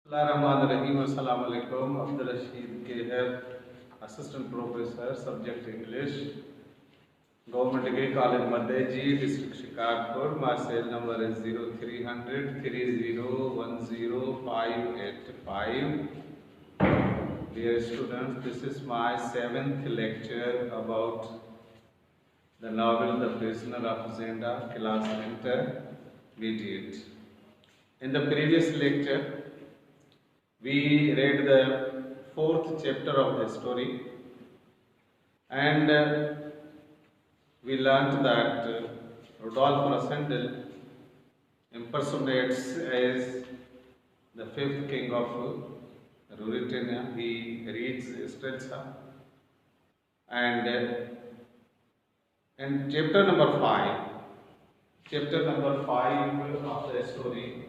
Bismillahirrahmanirrahim. Assalamu alaikum. Abdul Rashid Keher, Assistant Professor, Subject English, Government Degree College Madheji, District Shikarpur. My cell number is 0300 3010585. Dear students, this is my 7th lecture about the novel The Prisoner of Zenda, class intermediate. In the previous lecture, we read the 4th chapter of the story, and we learnt that Rudolf Rassendyll impersonates as the 5th king of Ruritania. He reads Strelza, and in chapter number 5 of the story,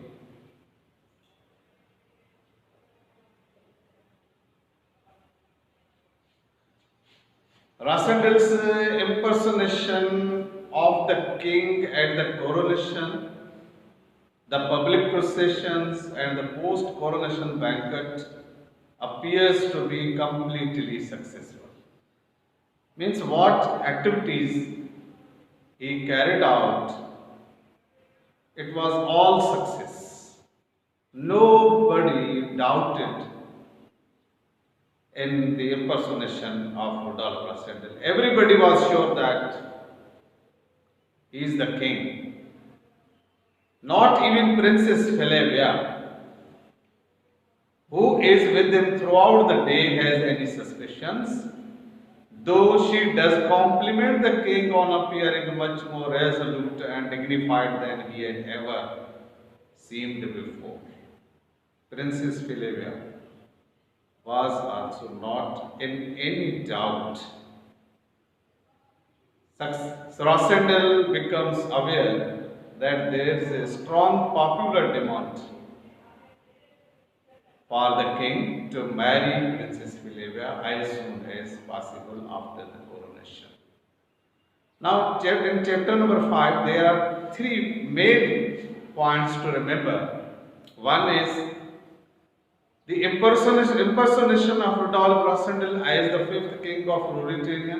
Rassendyll's impersonation of the king at the coronation, the public processions, and the post-coronation banquet appears to be completely successful. Means what activities he carried out, it was all success. Nobody doubted in the impersonation of Rudolf Rassendyll. Everybody was sure that he is the king. Not even Princess Flavia, who is with him throughout the day, has any suspicions, though she does compliment the king on appearing much more resolute and dignified than he had ever seemed before. Princess Flavia was also not in any doubt. Rassendyll becomes aware that there is a strong popular demand for the king to marry Princess Flavia as soon as possible after the coronation. Now, in chapter number 5, there are 3 main points to remember. One is the impersonation of Rudolf Rassendyll as the 5th king of Ruritania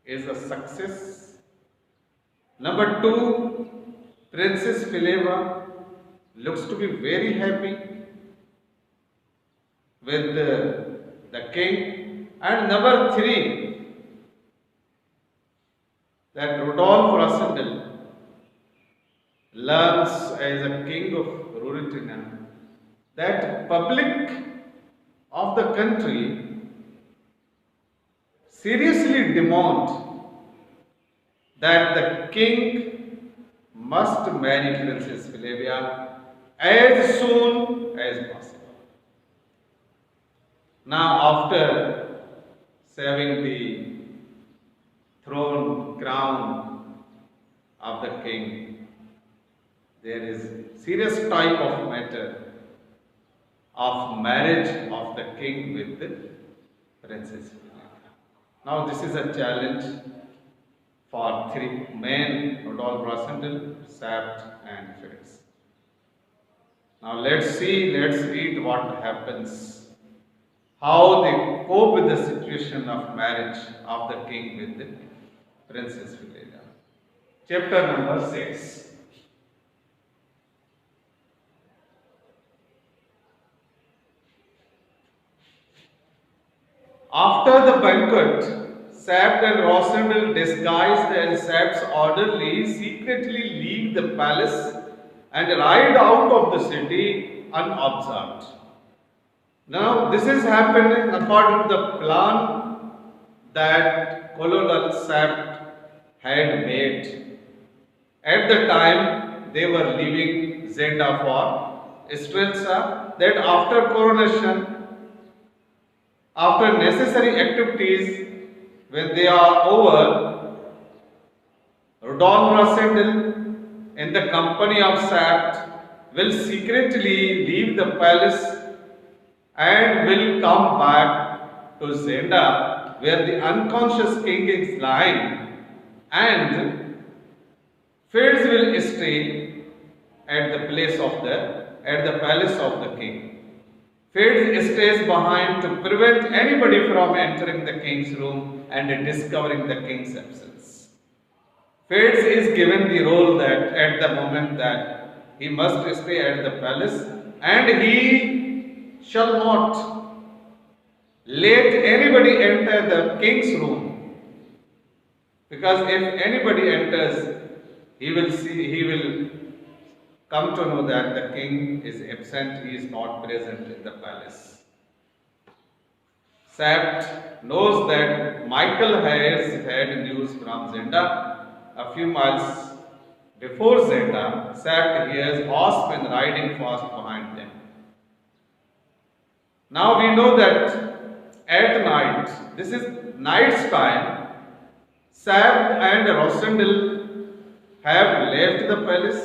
is a success. Number 2, Princess Flavia looks to be very happy with the king. And number 3, that Rudolf Rassendyll learns as a king of Ruritania that public of the country seriously demand that the king must marry Princess Flavia as soon as possible. Now, after saving the crown of the king, there is serious type of matter of marriage of the king with the Princess Flavia. Now, this is a challenge for 3 men, Rudolf Rassendyll, Sapt and Fritz. Now, let's read what happens, how they cope with the situation of marriage of the king with the Princess Flavia. Chapter number 6. After the banquet, Sapt and Rassendyll, disguised as Sapt's orderly, secretly leave the palace and ride out of the city unobserved. Now, this is happening according to the plan that Colonel Sapt had made. At the time they were leaving Zenda for Strelza, that after coronation, after necessary activities, when they are over, Rudolf Rassendyll in the company of Sapt will secretly leave the palace and will come back to Zenda, where the unconscious king is lying, and Fritz will stay at the place of the at the palace of the king. Fitz stays behind to prevent anybody from entering the king's room and discovering the king's absence. Fitz is given the role that at the moment that he must stay at the palace and he shall not let anybody enter the king's room, because if anybody enters, he will come to know that the king is absent, he is not present in the palace. Sapt knows that Michael has had news from Zenda. A few miles before Zenda, Sapt hears horsemen riding fast behind them. Now we know that at night, this is night's time, Sapt and Rosendil have left the palace.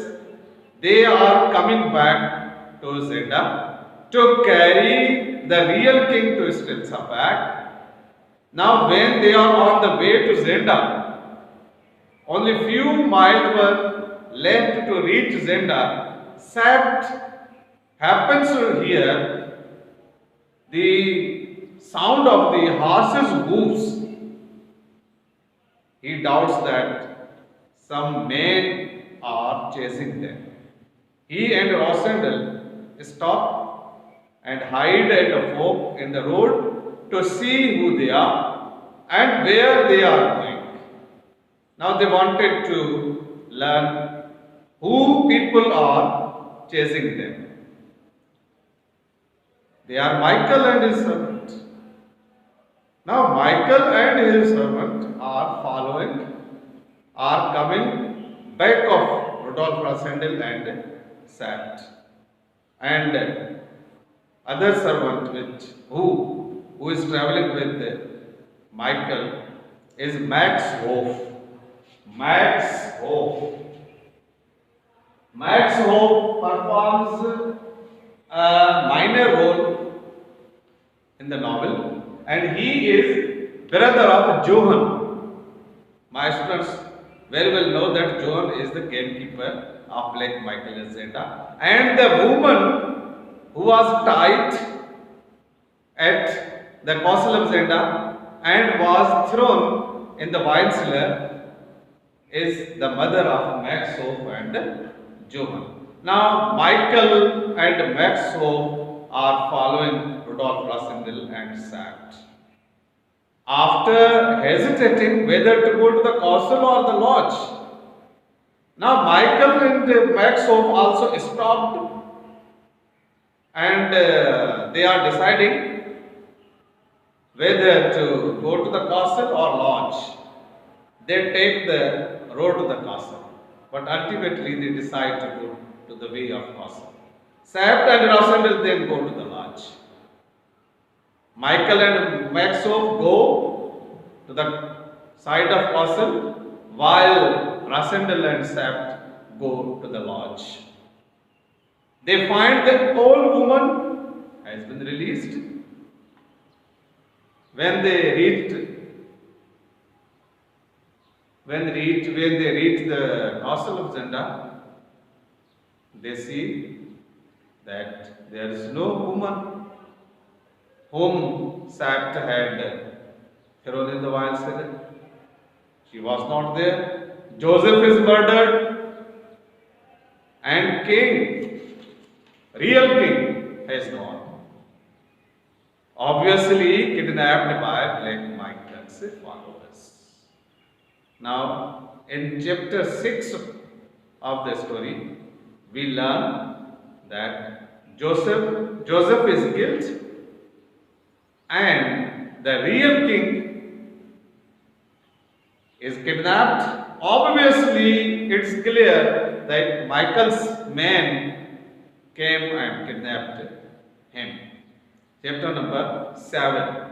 They are coming back to Zenda to carry the real king to Stilsa back. Now when they are on the way to Zenda, only few miles were left to reach Zenda, Sapt happens to hear the sound of the horse's hoofs. He doubts that some men are chasing them. He and Rosendil stop and hide at a fork in the road to see who they are and where they are going. Now they wanted to learn who people are chasing them. They are Michael and his servant. Now Michael and his servant are coming back of Rudolf Rosendil and Sapt. And other servant who is traveling with Michael is Max Hof. Max Hof. Max Hof performs a minor role in the novel, and he is brother of Johann. My students very well know that Johann is the gamekeeper of Lake Michael Zenda, and the woman who was tied at the castle of Zenda and was thrown in the wine cellar is the mother of Max Hof and Johann. Now Michael and Max Hof are following Rudolf Rosendil and Sapt. After hesitating whether to go to the castle or the lodge, now Michael and Max Hof also stopped and they are deciding whether to go to the castle or lodge. They take the road to the castle, but ultimately they decide to go to the way of castle. Sapt and Rosendil then go to the lodge. Michael and Max Hof go to the side of castle, while Rosendil and Sapt go to the lodge. They find the old woman has been released. When they reach the castle of Zenda, they see that there is no woman whom Sapt had thrown in the wine cellar. She was not there. Joseph is murdered, and real king, has gone. Obviously kidnapped by Black Michael's followers. Now, in chapter 6 of the story, we learn that Joseph is guilty, and the real king is kidnapped. Obviously, it's clear that Michael's men came and kidnapped him. Chapter number 7.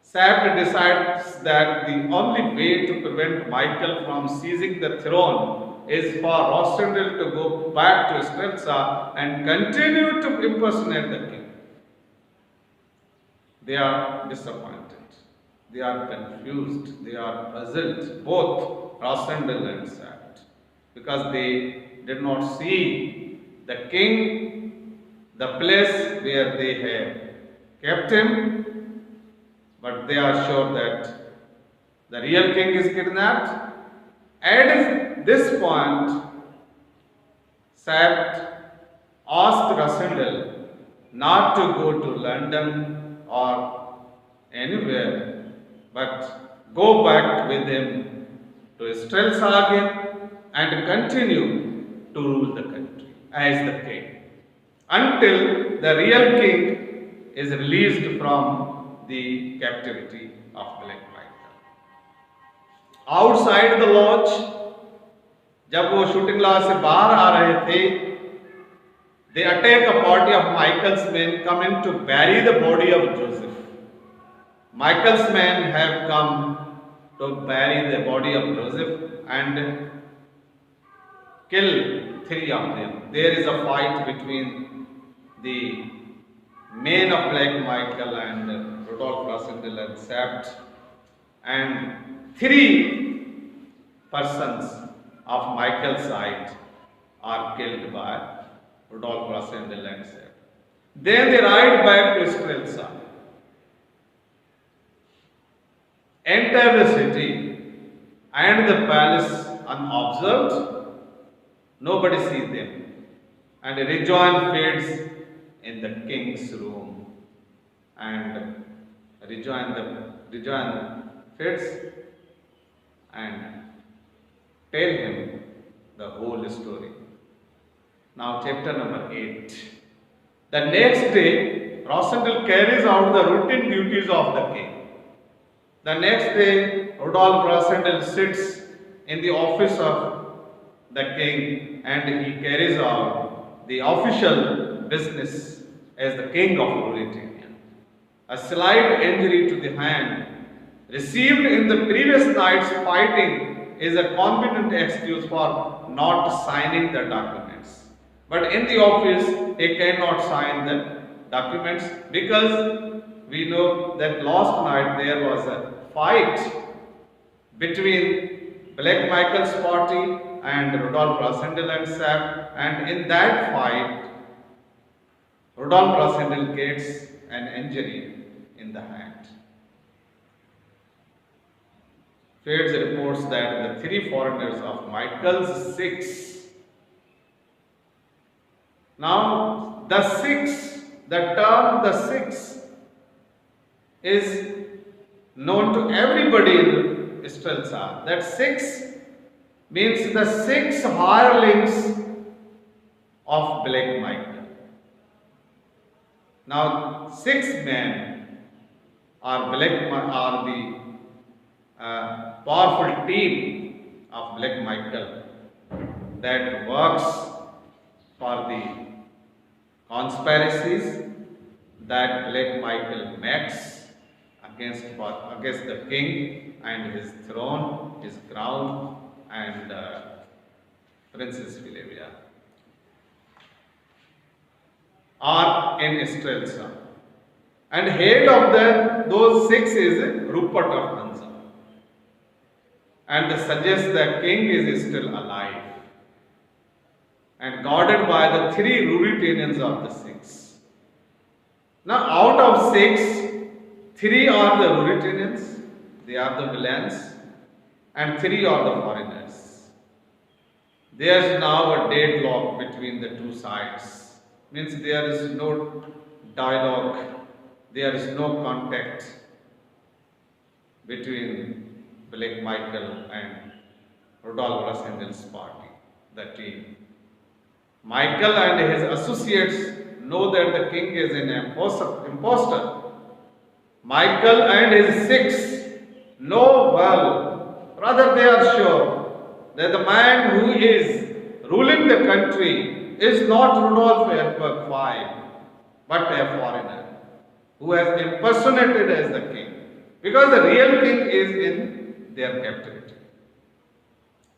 Sapt decides that the only way to prevent Michael from seizing the throne is for Rosendil to go back to Stilsa and continue to impersonate the king. They are disappointed. They are confused. They are puzzled, both Rosendil and Sapt, because they did not see the king the place where they have kept him, but they are sure that the real king is kidnapped. At this point, Sabt asked Rasindel not to go to London or anywhere, but go back with him to Strelsagen and continue to rule the country as the king until the real king is released from the captivity of Black Michael. Outside the lodge, जब वो shooting laws से बाहर आ रहे थे, they attack a party of Michael's men coming to bury the body of Joseph. Michael's men have come to bury the body of Joseph and kill 3 of them. There is a fight between the men of Black Michael and Rudolf Rasindel and Sabt, and 3 persons of Michael's side are killed by Rudolf Rasindel and Sabt. Then they ride back to Strelsa, enter the city and the palace unobserved. Nobody sees them, and rejoin Fitz in the king's room and rejoin Fitz and tell him the whole story. Now chapter number 8. The next day, Rasindel carries out the routine duties of the king. The next day, Rudolf Rasindel sits in the office of the king and he carries out the official business as the king of Ruritania. A slight injury to the hand received in the previous night's fighting is a competent excuse for not signing the documents. But in the office, he cannot sign the documents because we know that last night there was a fight between Black Michael's party and Rudolf Rasindel and Sabt, and in that fight, Rudolf Rasindel gets an injury in the hand. Fitz reports that the 3 foreigners of Michael's 6. Now, the term the 6 is known to everybody in Strelsa. That 6 means the 6 hirelings of Black Michael. Now, 6 men are the powerful team of Black Michael that works for the conspiracies that Black Michael makes against the king and his throne, his crown, and Princess Flavia are in Strelsa. And head of those 6 is Rupert of Hansa, and suggests the king is still alive and guarded by the 3 Ruritanians of the 6. Now, out of 6, 3 are the Ruritanians, they are the villains, and 3 are the foreigners. There is now a deadlock between the 2 sides. Means there is no dialogue, there is no contact between Black Michael and Rudolf Rasindel's party, the team. Michael and his associates know that the king is an impostor. Michael and his 6 know well, rather they are sure, that the man who is ruling the country is not Rudolf Erberg V, but a foreigner who has impersonated as the king, because the real king is in their captivity.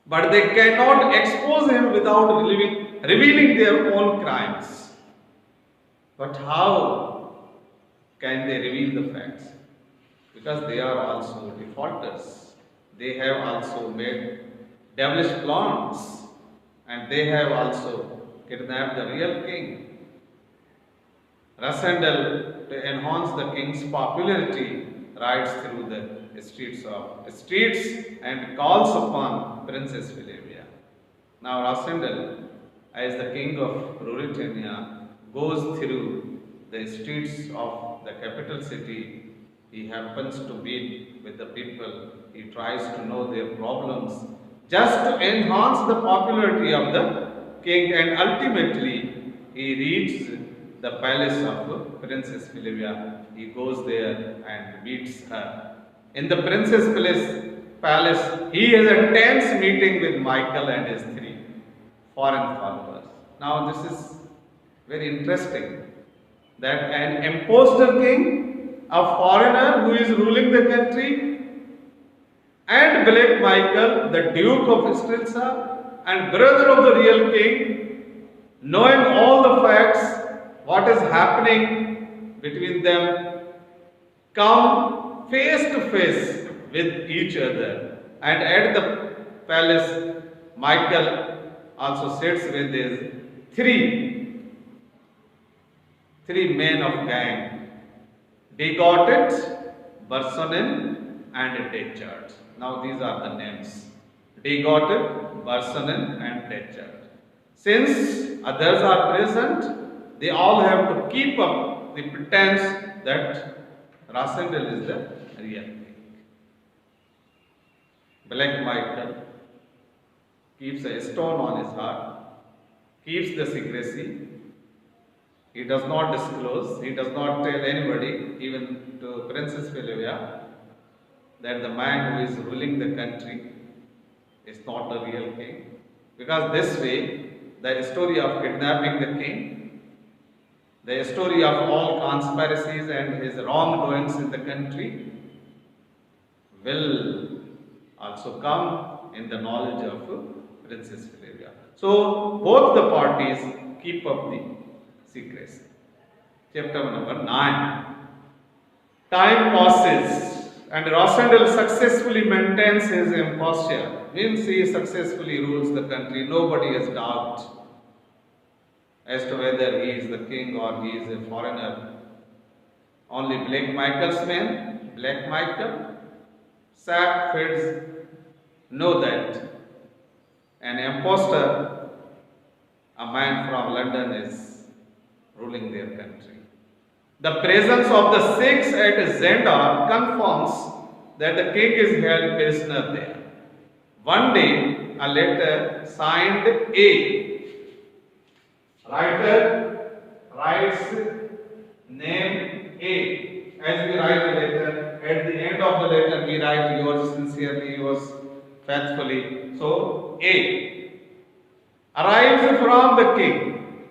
But they cannot expose him without revealing their own crimes. But how can they reveal the facts? Because they are also defaulters. They have also made devilish plans, and they have also kidnapped the real king. Rassendyll, to enhance the king's popularity, rides through the streets and calls upon Princess Flavia. Now Rassendyll, as the king of Ruritania, goes through the streets of the capital city. He happens to meet with the people. He tries to know their problems just to enhance the popularity of the king, and ultimately he reaches the palace of Princess Flavia. He goes there and meets her. In the palace, he has a tense meeting with Michael and his three foreign followers. Now this is very interesting that an impostor king, a foreigner who is ruling the country, and Black Michael, the Duke of Strelsa and brother of the real king, knowing all the facts, what is happening between them, come face to face with each other. And at the palace, Michael also sits with his three men of gang, Degotet, Bersonin, and Detchard. Now these are the names: Degotet, Bersonin, and Detchard. Since others are present, they all have to keep up the pretense that Rassendyll is the real king. Black Michael keeps a stone on his heart, keeps the secrecy. He does not disclose, he does not tell anybody, even to Princess Flavia, that the man who is ruling the country is not the real king. Because this way, the story of kidnapping the king, the story of all conspiracies and his wrongdoings in the country will also come in the knowledge of Princess Flavia. So both the parties keep up the secrecy. Chapter number 9. Time passes and Rassendyll successfully maintains his imposture. Means he successfully rules the country. Nobody has doubt as to whether he is the king or he is a foreigner. Only Black Michael's men, Black Michael, sap feds know that an impostor, a man from London, is ruling their country. The presence of the Sikhs at Zenda confirms that the king is held prisoner there. One day, a letter signed A. Writer writes name A. As we write a letter, at the end of the letter we write yours sincerely, yours faithfully. So A arrives from the king.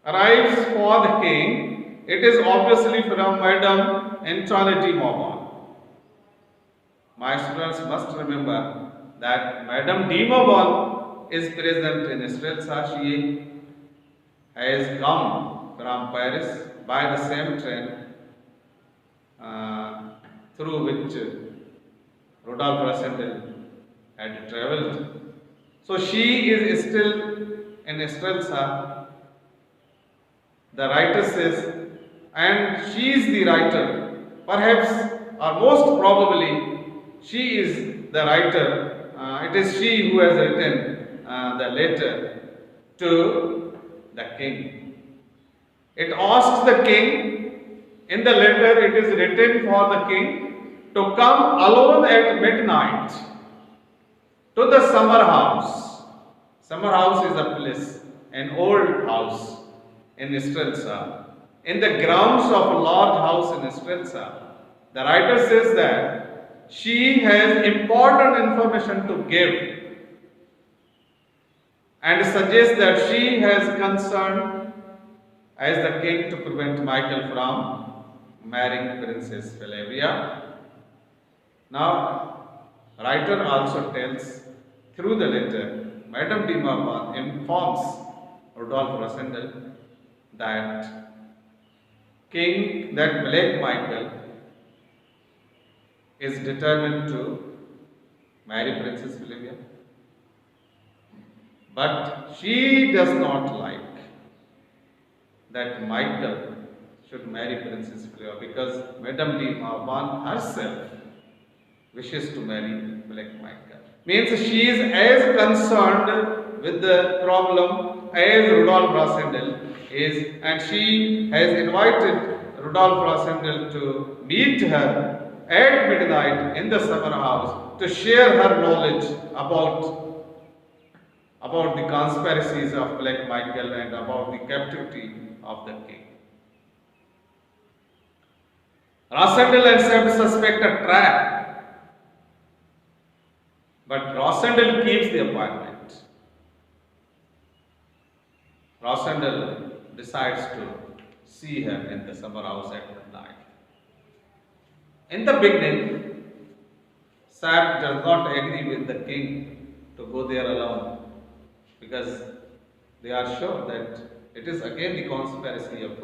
Arrives for the king. It is obviously from Madame Antoinette de Bourbon. My students must remember that Madame de Bourbon is present in Strelsa. She has come from Paris by the same train through which Rodolphe Rassendyll had travelled. So she is still in Strelsa. The writer says, and she is the writer. Perhaps or most probably she is the writer. It is she who has written the letter to the king. It asks the king, in the letter it is written for the king to come alone at midnight to the summer house. Summer house is a place, an old house in Strelsa, in the grounds of a large house in Strelsa. The writer says that she has important information to give and suggests that she has concern as the king to prevent Michael from marrying Princess Flavia. Now, writer also tells through the letter, Madame de Bourbon informs Rodolphe Rassendyll that Black Michael is determined to marry Princess Flavia, but she does not like that Michael should marry Princess Philippa because Madame de Marban herself wishes to marry Black Michael. Means she is as concerned with the problem as Rudolf Rassendyll is, and she has invited Rudolf Rassendyll to meet her at midnight in the summer house to share her knowledge about the conspiracies of Black Michael and about the captivity of the king. Rassendyll and Sept suspect a trap, but Rassendyll keeps the appointment. Rassendyll decides to see her in the summer house at midnight. In the beginning, Sept does not agree with the king to go there alone because they are sure that it is again the conspiracy of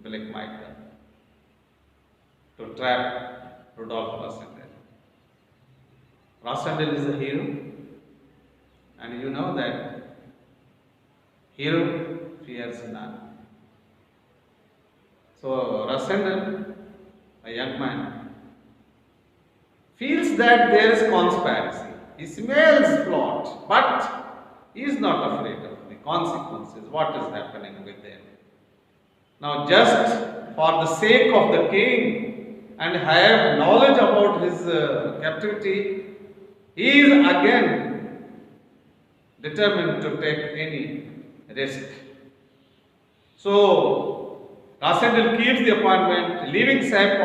Black Michael to trap Rudolf Rassendyll. Rassendyll is a hero, and you know that hero fears none. So Rassendyll, a young man, feels that there is conspiracy. He smells plot, but he is not afraid of the consequences, what is happening with them. Now, just for the sake of the king and have knowledge about his captivity, he is again determined to take any risk. So, Rassendyll keeps the appointment, leaving Sept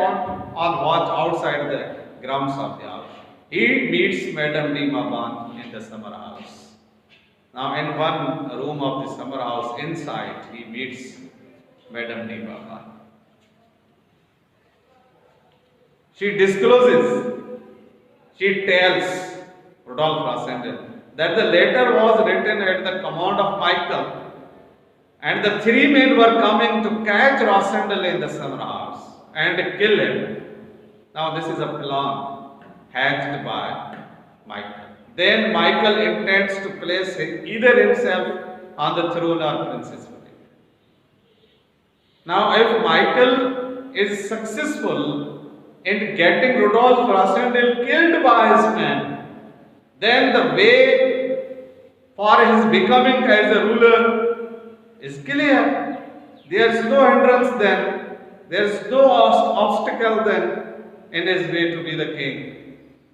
on watch outside the grounds of the house. He meets Madame de Marban in the summer house. Now, in one room of the summer house inside, he meets Madame de Marban. She discloses, she tells Rudolf Rassendyll that the letter was written at the command of Michael, and the three men were coming to catch Rassendyll in the summer house and kill him. Now, this is a plan hatched by Michael. Then Michael intends to place either himself on the throne or Princess Philippa. Now, if Michael is successful in getting Rudolf Rassendyll killed by his men, then the way for his becoming as a ruler is clear. There is no hindrance then, there is no obstacle then in his way to be the king.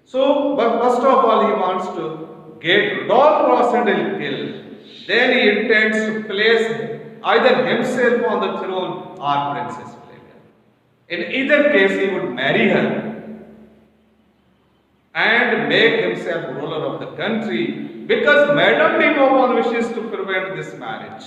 So, but first of all, he wants to get Rudolf Rassendyll killed. Then he intends to place either himself on the throne or Princess Philippa. In either case, he would marry her and make himself ruler of the country because Madame de Marban wishes to prevent this marriage.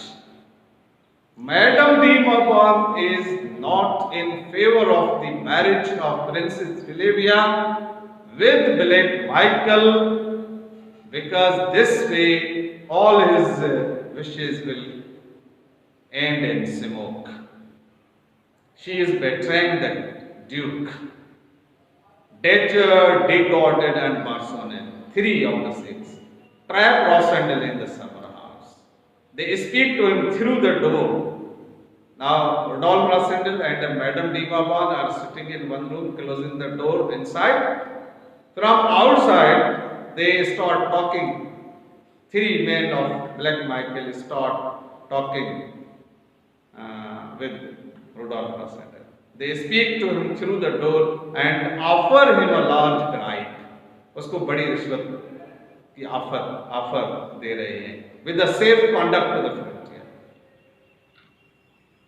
Madame de Marban is not in favor of the marriage of Princess Philippa with Black Michael because this way all his wishes will end in smoke. She is betraying the Duke. Datcher, Degodded and Marsonnel, three of the six, trap Rassendyll in the summer house. They speak to him through the door. Now, Rudolf Rassendyll and Madame de Marban are sitting in one room, closing the door inside. From outside, they start talking. Three men of Black Michael start talking with Rudolf Rassendyll. They speak to him through the door and offer him a large bribe. उसको बड़ी रिश्वत की offer दे रहे हैं with a safe conduct to the frontier.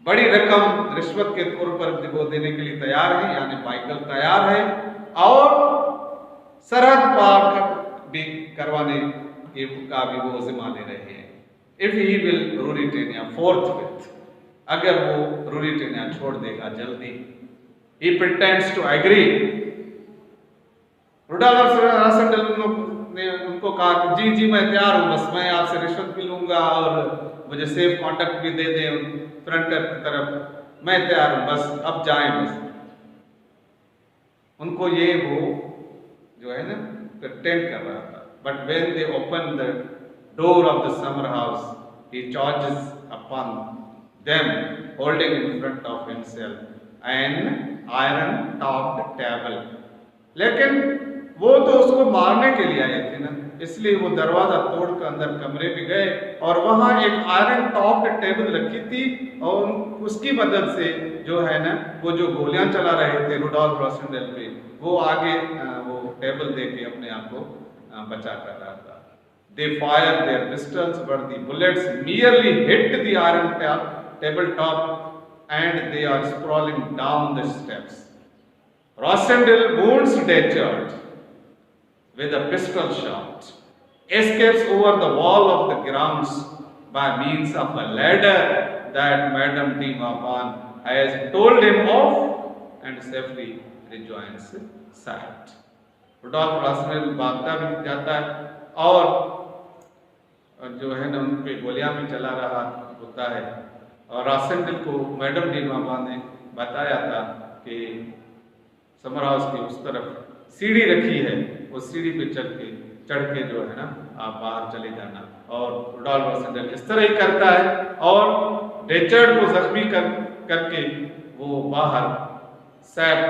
बड़ी रकम रिश्वत के तौर पर वो देने के लिए तैयार है, यानी माइकल तैयार है और सरहद पार भी करवाने का भी वो जिम्मा ले रहे हैं. If he will Ruritania forthwith, अगर वो रूरिटेनिया छोड़ देगा जल्दी. He pretends to agree. Rudolf Rassendyll ने उनको कहा कि जी जी मैं तैयार हूँ, बस मैं आपसे रिश्वत भी लूंगा और मुझे सेफ कॉन्टेक्ट भी दे दें फ्रंटियर की तरफ, मैं तैयार हूँ, बस अब जाएं बस. उनको ये वो जो है ना प्रिटेंड कर रहा था. But when they open the door of the summer house, he charges upon them holding in front of himself an iron topped table. लेकिन वो तो उसको मारने के लिए आए थे ना, इसलिए वो दरवाजा तोड़कर अंदर कमरे में गए और वहां एक आयरन टॉप्ड टेबल रखी थी और उसकी मदद से जो है ना, वो जो गोलियां चला रहे थे रुडोल्फ रोसेंडेल पे, वो आगे वो टेबल दे के अपने आप को बचा कर रहा था. They fired their pistols, but the bullets merely hit the iron tabletop and they are sprawling down the steps. Rosendal wounds Detchard with a pistol shot, escapes over the wall of the grounds by means of a ladder that Madame de Maupin has told him of and safely rejoins Sahat. Rudolf Rassendyll भागता भी जाता है और जो है ना उन पे गोलियां भी चला रहा होता है. और रोसेंडेल को मैडम डी मापन ने बताया था कि समर हाउस की उस तरफ सीढ़ी रखी है, उस सीढ़ी पे चढ़ के जो है ना आप बाहर चले जाना. और रुडोल्फ रोसेंडेल इस तरह ही करता है और डेचर्ड को जख्मी करके वो बाहर सैप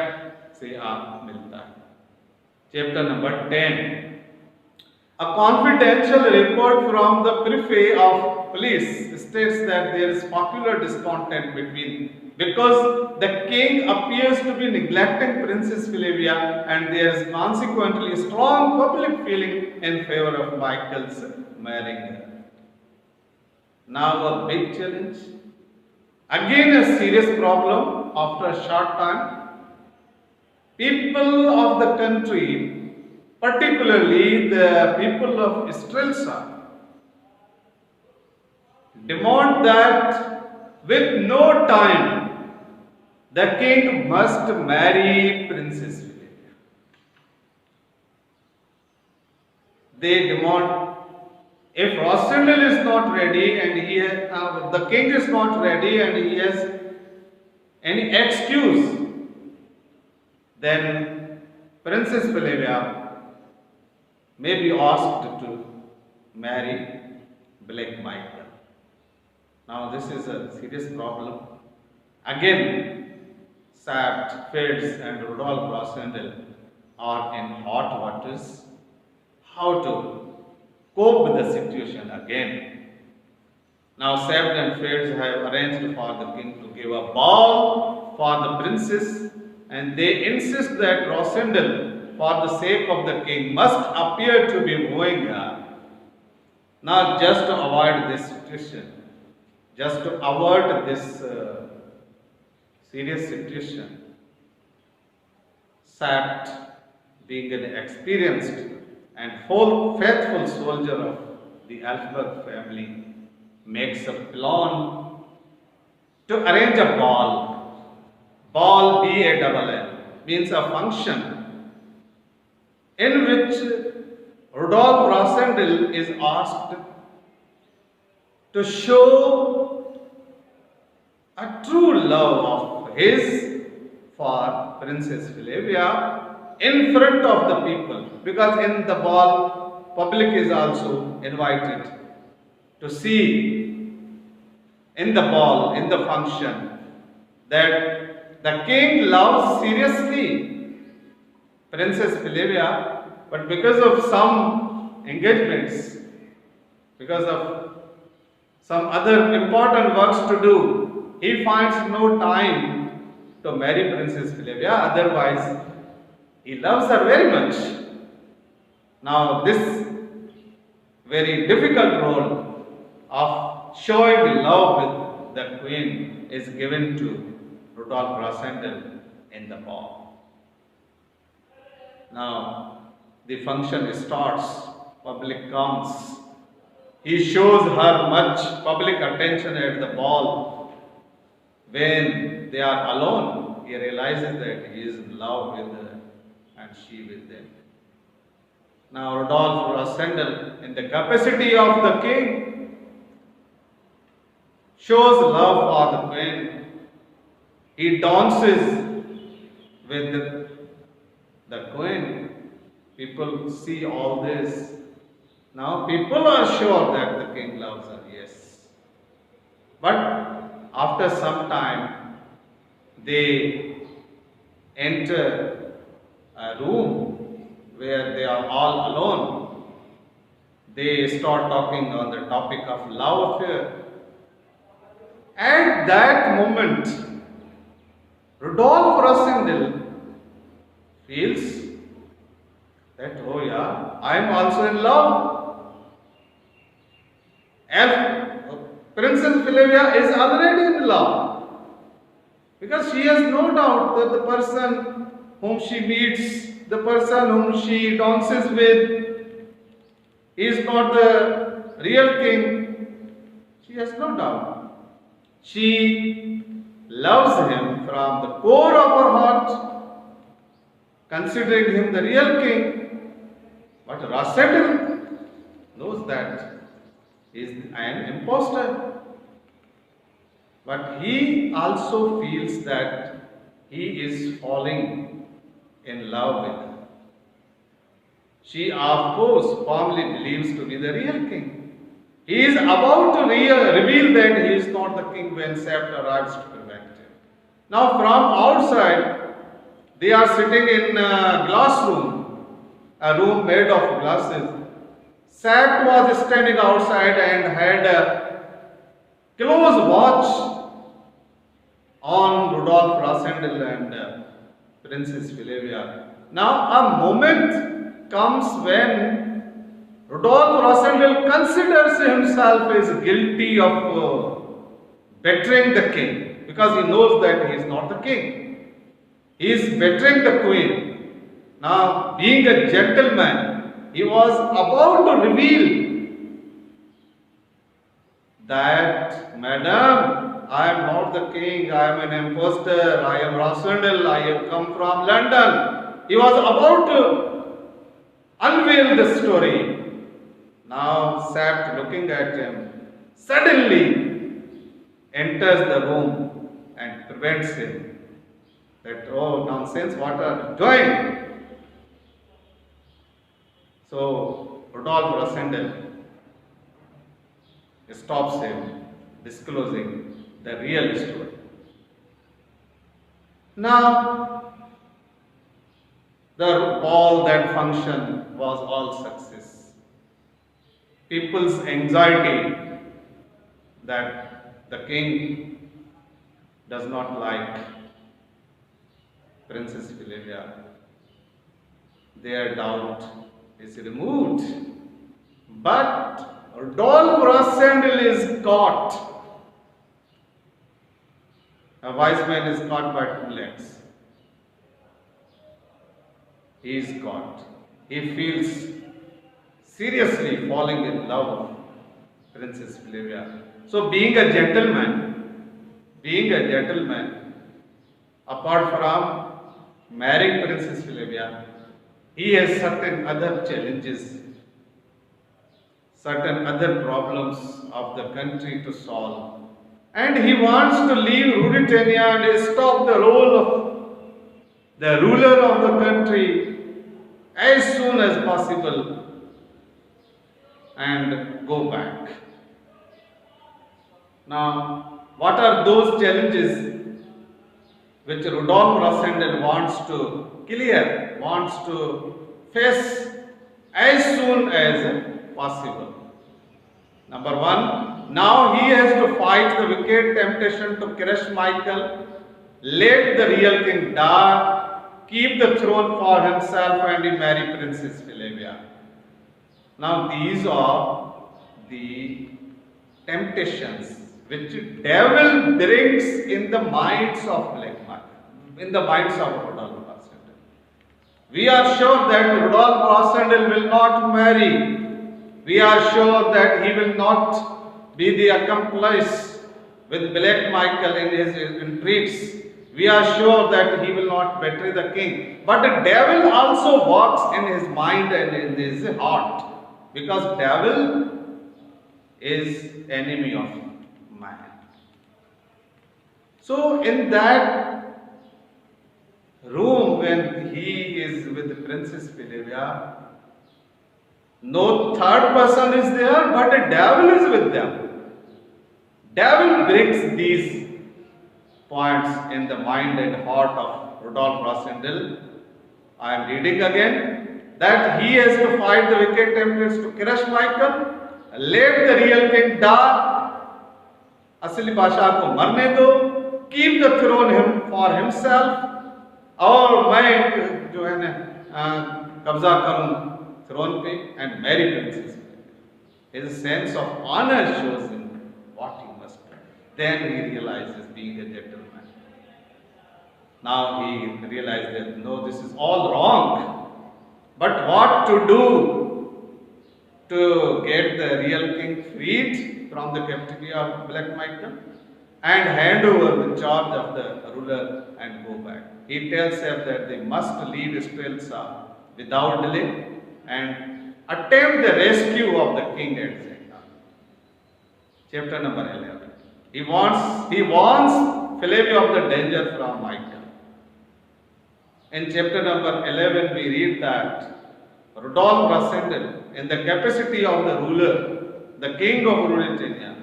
से आ मिलता है. Chapter number 10. A confidential report from the prefect of police states that there is popular discontent because the king appears to be neglecting Princess Flavia and there is consequently strong public feeling in favor of Michael's marrying her. Now a big challenge. Again a serious problem after a short time. People of the country, particularly the people of Strelsa, demand that with no time the king must marry Princess Flavia. They demand, if Rosendal is not ready and the king is not ready and he has any excuse, then Princess Flavia may be asked to marry Black Michael. Now this is a serious problem. Again, Sapt, Fitz and Rudolph Rossendel are in hot waters. How to cope with the situation again? Now Sapt and Fitz have arranged for the king to give a ball for the princess, and they insist that Rosendal, for the sake of the king, must appear to be wooing her. Now, just to avoid this situation, just to avoid this serious situation, Sapt, being an experienced and faithful soldier of the Alfberg family, makes a plan to arrange a ball. Ball, B-A-L-L, means a function in which Rudolph Rossendel is asked to show a true love of his for Princess Flavia in front of the people, because in the ball public is also invited to see in the ball, in the function, that the king loves seriously Princess Flavia, but because of some engagements, because of some other important works to do, he finds no time to marry Princess Flavia. Otherwise, he loves her very much. Now, this very difficult role of showing love with the queen is given to Rudolph Rossendel in the ball. Now, the function starts, public comes. He shows her much public attention at the ball. When they are alone, he realizes that he is in love with her and she with them. Now, Rudolph Rossendel, in the capacity of the king, shows love for the queen. He dances with the queen. People see all this. Now people are sure that the king loves her, yes. But after some time, they enter a room where they are all alone. They start talking on the topic of love affair. At that moment, Rudolf Rossendel feels that, oh yeah, I am also in love. Princess Flavia is already in love because she has no doubt that the person whom she meets, the person whom she dances with, is not the real king. She has no doubt. She loves him from the core of her heart, considering him the real king. But Rossendel knows that he is an impostor. But he also feels that he is falling in love with her. She, of course, firmly believes to be the real king. He is about to reveal that he is not the king when Sept arrives to prevent him. Now, from outside, they are sitting in a glass room, a room made of glasses. Sept was standing outside and had a close watch on Rudolf Rossendel and Princess Flavia. Now, a moment comes when Rudolf Rossendel considers himself as guilty of betraying the king, because he knows that he is not the king. He is betraying the queen. Now, being a gentleman, he was about to reveal that, Madam, I am not the king, I am an impostor, I am Rossendel, I have come from London. He was about to unveil the story. Now, Sept, looking at him, suddenly enters the room and prevents him. That, oh, nonsense, what are you doing? So, Rudolf Rossendel stops him, disclosing the real story. Now, all that function was all success. People's anxiety that the king does not like Princess Flavia, their doubt is removed. But Rudolf Rossendel is caught. A wise man is caught by two legs. He is caught. He feels seriously falling in love with Princess Flavia. So being a gentleman, apart from marrying Princess Flavia, he has certain other challenges, certain other problems of the country to solve. And he wants to leave Ruritania and stop the role of the ruler of the country as soon as possible and go back. Now, what are those challenges which Rudolf Rossendel wants to clear, wants to face as soon as possible? Number one, now he has to fight the wicked temptation to crush Michael, let the real king die, keep the throne for himself, and he marry Princess Flavia. Now these are the temptations which devil brings in the minds of Black Michael, in the minds of Rudolf Rossendel. We are sure that Rudolf Rossendel will not marry. We are sure that he will not be the accomplice with Black Michael in his intrigues. We are sure that he will not betray the king. But the devil also works in his mind and in his heart, because devil is enemy of man. So in that room when he is with Princess Flavia, no third person is there, but a devil is with them. Devil brings these points in the mind and heart of Rudolf Rossendel. I am reading again that he has to fight the wicked Templars to crush Michael, let the real king die, असली बादशाह को मरने दो, keep the throne him for himself, और मैं जो है ना कब्जा करूं थ्रोन पे and marry princess. His sense of honor shows him what he must do. Then he realizes being a gentleman. Now he realized that no, this is all wrong. But what to do to get the real king freed from the captivity of Black Michael and hand over the charge of the ruler and go back. He tells them that they must leave Israel without delay and attempt the rescue of the king at Zenda. Chapter number 11. He warns Philip of the danger from Michael. In chapter number 11, we read that Rudolf Rossendel, in the capacity of the ruler, the king of Ruritania,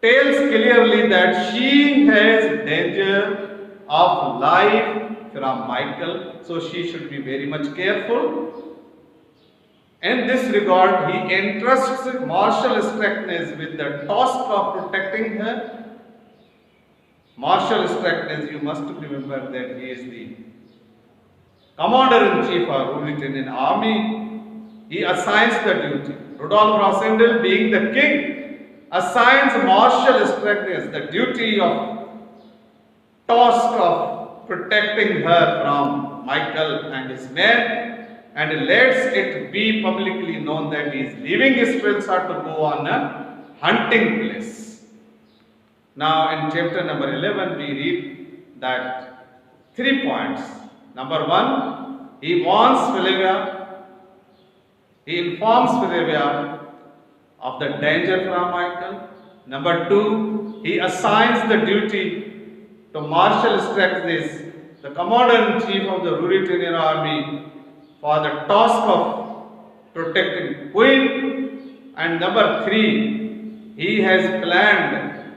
tells clearly that she has danger of life from Michael, so she should be very much careful. In this regard, he entrusts Marshal Strackness with the task of protecting her. Marshal Strackness, you must remember that he is the Commander-in-Chief of Ruritanian Army. He assigns the duty. Rudolf Rossendel, being the king, assigns Marshal Strackness the duty of task of protecting her from Michael and his men, and lets it be publicly known that he is leaving Israel to go on a hunting place. Now in chapter number 11 we read that 3 points. Number 1, he warns Philavia, he informs Philavia of the danger from Michael. Number 2, he assigns the duty to Marshal Strackness, the Commander-in-Chief of the Ruritanian Army, for the task of protecting Queen. And number 3, he has planned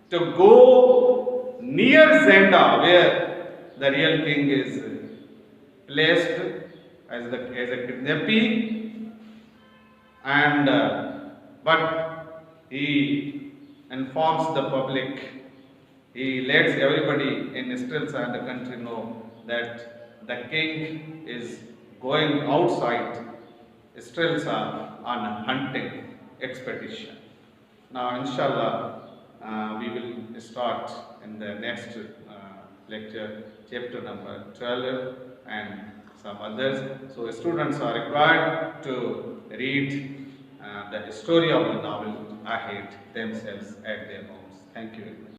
to go near Zenda, where the real king is placed as a kidnappee, and but he informs the public, he lets everybody in Israel and the country know that the king is going outside Israel on a hunting expedition. Now inshallah we will start in the next lecture chapter number 12 and some others. So students are required to read the story of the novel ahead themselves at their homes. Thank you very much.